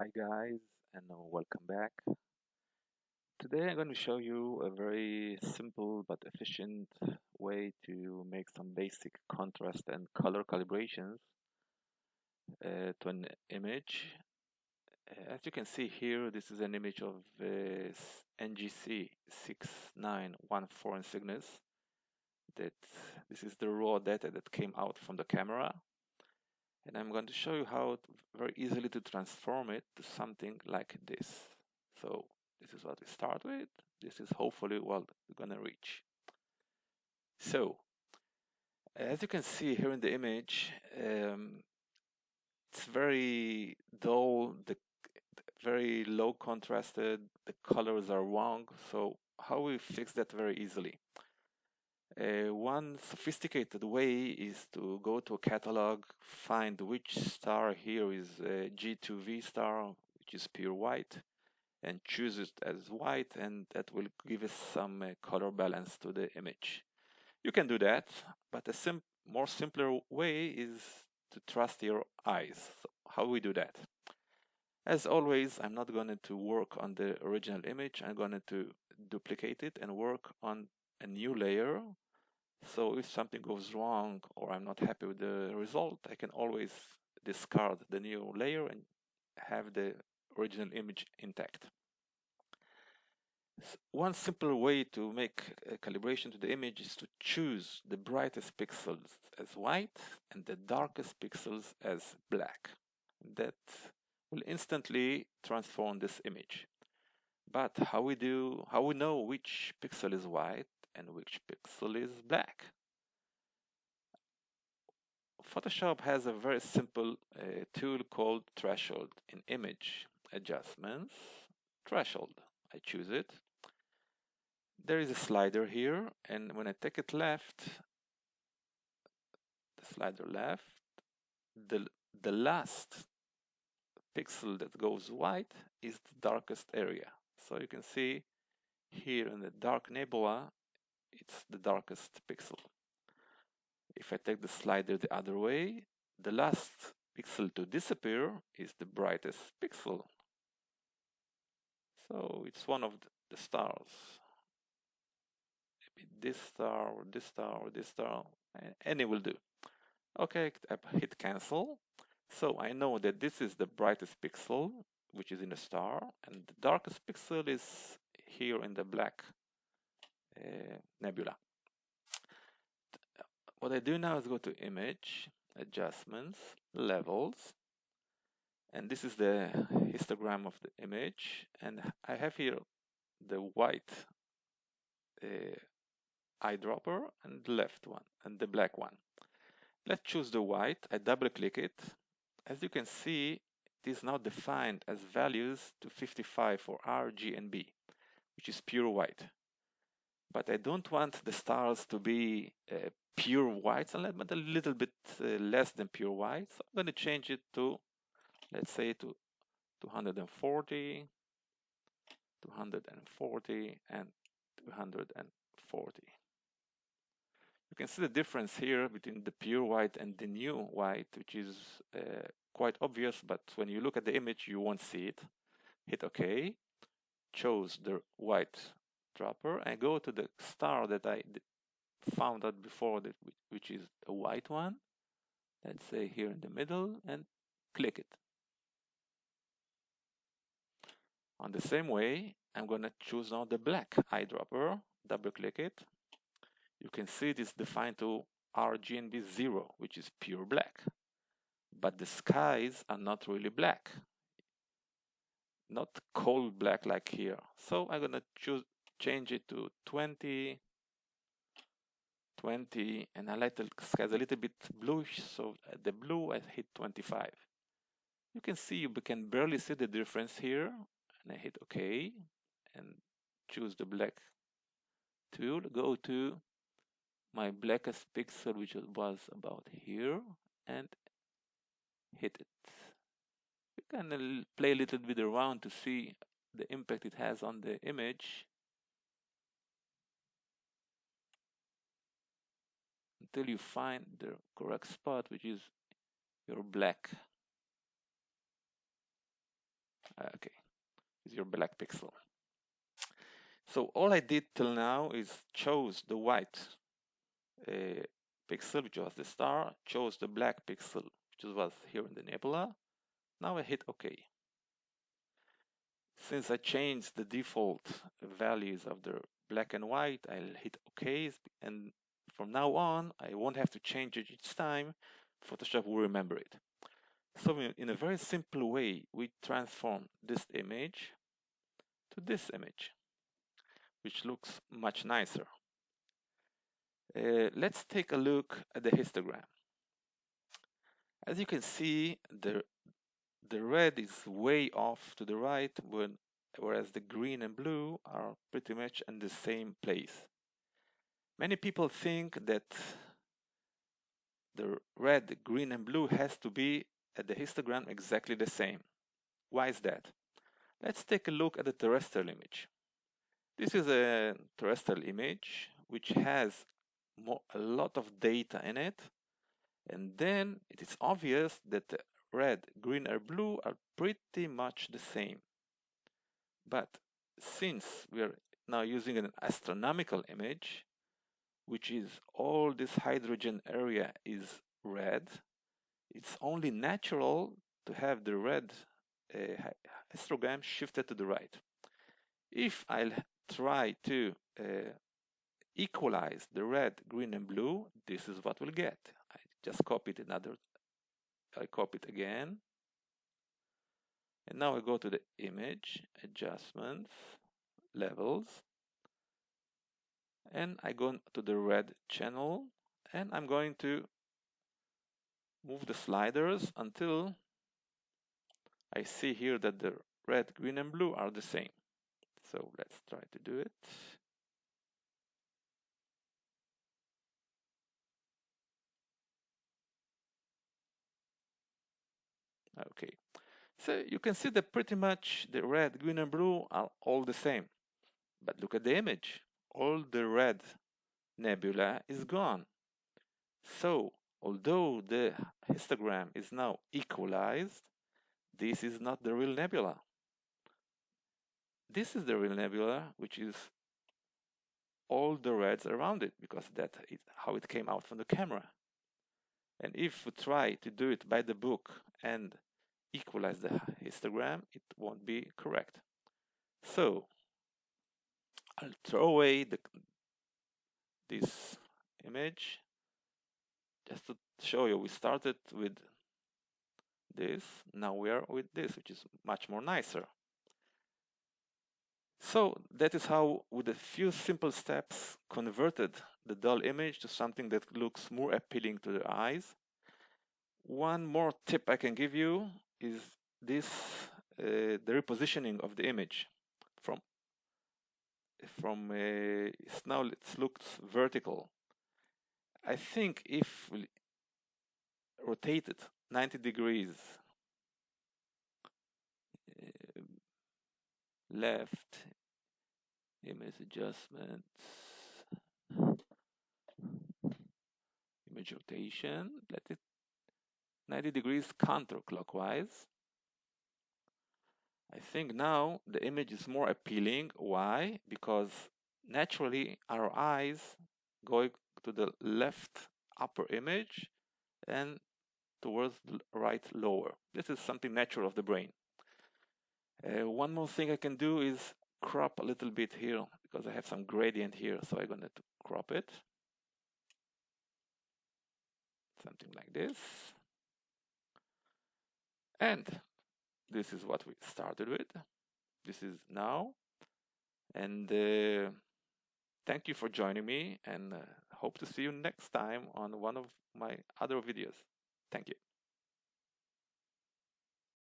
Hi guys, and welcome back. Today I'm going to show you a very simple but efficient way to make some basic contrast and color calibrations to an image. As you can see here, this is an image of NGC 6914 in Cygnus. This is the raw data that came out from the camera, and I'm going to show you how very easily to transform it to something like this. So this is what we start with. This is hopefully what we're gonna reach. So as you can see here in the image, it's very dull, very low contrasted, the colors are wrong. So how we fix that very easily? One sophisticated way is to go to a catalog, find which star here is a G2V star, which is pure white, and choose it as white, and that will give us some color balance to the image. You can do that, but a more simpler way is to trust your eyes. So how we do that? As always, I'm not going to work on the original image. I'm going to duplicate it and work on a new layer. So if something goes wrong or I'm not happy with the result, I can always discard the new layer and have the original image intact. One simple way to make a calibration to the image is to choose the brightest pixels as white and the darkest pixels as black. That will instantly transform this image. But how we know which pixel is white and which pixel is black? Photoshop has a very simple tool called threshold in image adjustments. Threshold. I choose it. There is a slider here, and when I take it left, the slider left, the last pixel that goes white is the darkest area. So you can see here in the dark nebula, it's the darkest pixel. If I take the slider the other way, the last pixel to disappear is the brightest pixel. So it's one of the stars. Maybe this star or this star or this star, any will do. Okay, I hit cancel. So I know that this is the brightest pixel, which is in a star, and the darkest pixel is here in the black nebula. What I do now is go to image, adjustments, levels, and this is the histogram of the image, and I have here the white eyedropper and the left one and the black one. Let's choose the white. I double click it. As you can see, it is now defined as values to 55 for R, G, and B, which is pure white. But I don't want the stars to be pure white, but a little bit less than pure white. So I'm going to change it to, let's say, to 240, 240, and 240. You can see the difference here between the pure white and the new white, which is quite obvious, but when you look at the image, you won't see it. Hit OK, chose the white dropper, and go to the star that I found out before, which is a white one. Let's say here in the middle, and click it. On the same way, I'm going to choose now the black eyedropper, double click it. You can see it is defined to RGB 0, which is pure black. But the skies are not really black, not cold black like here. So I'm gonna change it to 20, 20, and I like the skies a little bit bluish, so at the blue I hit 25. You can see you can barely see the difference here, and I hit OK, and choose the black tool, go to my blackest pixel, which was about here, and hit it. You can play a little bit around to see the impact it has on the image until you find the correct spot, which is your black. Okay, is your black pixel. So all I did till now is chose the white pixel, which was the star, chose the black pixel, which was here in the nebula. Now I hit OK. Since I changed the default values of the black and white, I'll hit OK, and from now on, I won't have to change it each time. Photoshop will remember it. So in a very simple way, we transform this image to this image, which looks much nicer. Let's take a look at the histogram. As you can see, the red is way off to the right, whereas the green and blue are pretty much in the same place. Many people think that the red, green, and blue has to be at the histogram exactly the same. Why is that? Let's take a look at the terrestrial image. This is a terrestrial image which has a lot of data in it, and then it is obvious that the red, green, and blue are pretty much the same. But since we are now using an astronomical image, which is all this hydrogen area is red, it's only natural to have the red histogram shifted to the right. If I'll try to equalize the red, green, and blue, this is what we'll get. I just copied I copy it again. And now I go to the image, adjustments, levels, and I go to the red channel, and I'm going to move the sliders until I see here that the red, green, and blue are the same. So let's try to do it. Okay, so you can see that pretty much the red, green, and blue are all the same. But look at the image. All the red nebula is gone. So although the histogram is now equalized, this is not the real nebula. This is the real nebula, which is all the reds around it, because that is how it came out from the camera. And if we try to do it by the book and equalize the histogram, it won't be correct. So I'll throw away this image just to show you. We started with this, now we are with this, which is much more nicer. So that is how, with a few simple steps, converted the dull image to something that looks more appealing to the eyes. One more tip I can give you is this, the repositioning of the image from now it looks vertical. I think if we rotate it 90 degrees left, image adjustments, image rotation, let it 90 degrees counterclockwise. I think now the image is more appealing. Why? Because naturally our eyes go to the left upper image and towards the right lower. This is something natural of the brain. One more thing I can do is crop a little bit here, because I have some gradient here, so I'm going to crop it. Something like this. And this is what we started with. This is now. And thank you for joining me, and hope to see you next time on one of my other videos. Thank you.